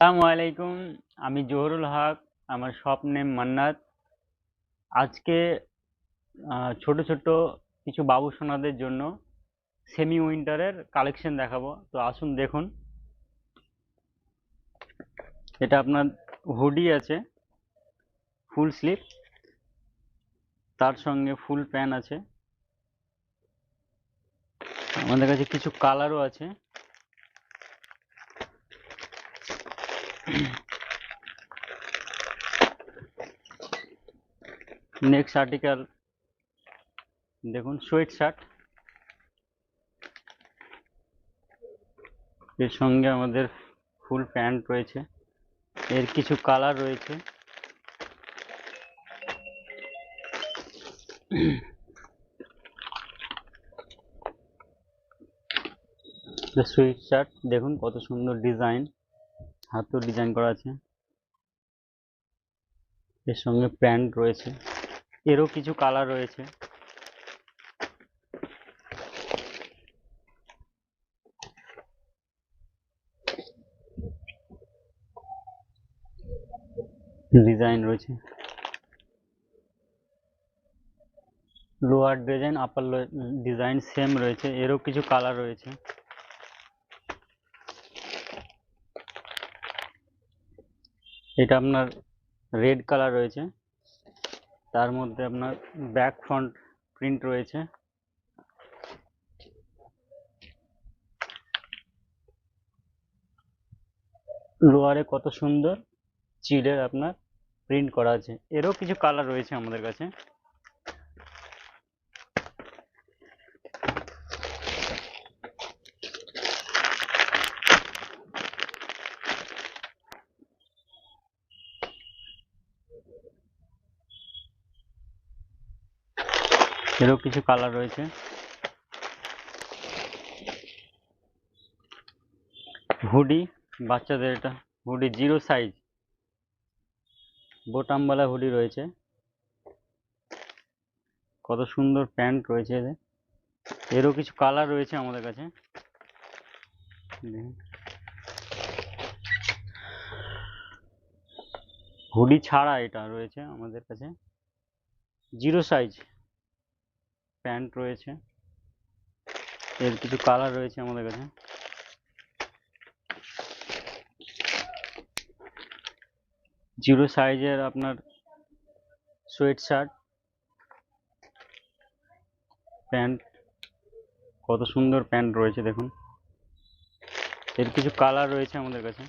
আসসালামু আলাইকুম। আমি জহুরুল হক। আমার শপ নেম মান্নাত। আজকে ছোট ছোট কিছু বাবু সোনাদের জন্য সেমি উইন্টারের কালেকশন দেখাবো। তো আসুন দেখুন। এটা আপনার হুডি আছে, ফুল স্লিভ, তার সঙ্গে ফুল প্যান্ট আছে। আমাদের কাছে কিছু কালারও আছে। নেক্সট আর্টিকেল দেখুন, সোয়েট শার্ট, এর সঙ্গে আমাদের ফুল প্যান্ট রয়েছে। এর কিছু কালার রয়েছে। সোয়েট শার্ট দেখুন কত সুন্দর ডিজাইন, হাতেও ডিজাইন করা আছে। এর সঙ্গে প্যান্ট রয়েছে, এরও কিছু কালার রয়েছে। ডিজাইন রয়েছে, লোয়ার ডিজাইন আপার ডিজাইন সেম রয়েছে, এরও কিছু কালার রয়েছে। এটা আপনার রেড কালার রয়েছে, তার মধ্যে আপনার ব্যাক ফ্রন্ট প্রিন্ট রয়েছে। লোয়ারে কত সুন্দর চিলের আপনার প্রিন্ট করা আছে, এরও কিছু কালার রয়েছে আমাদের কাছে। এরও কিছু কালার রয়েছে। হুডি বাচ্চাদের, এটা হুডি জিরো সাইজ, বোতামওয়ালা হুডি রয়েছে। কত সুন্দর প্যান্ট রয়েছে এদের, এরও কিছু কালার রয়েছে আমাদের কাছে। হুডি ছাড়া এটা রয়েছে আমাদের কাছে, জিরো সাইজ প্যান্ট রয়েছে। এর কিছু কালার রয়েছে আমাদের কাছে। জিরো সাইজের আপনার সোয়েট শার্ট, প্যান্ট, কত সুন্দর প্যান্ট রয়েছে দেখুন। এর কিছু কালার রয়েছে আমাদের কাছে।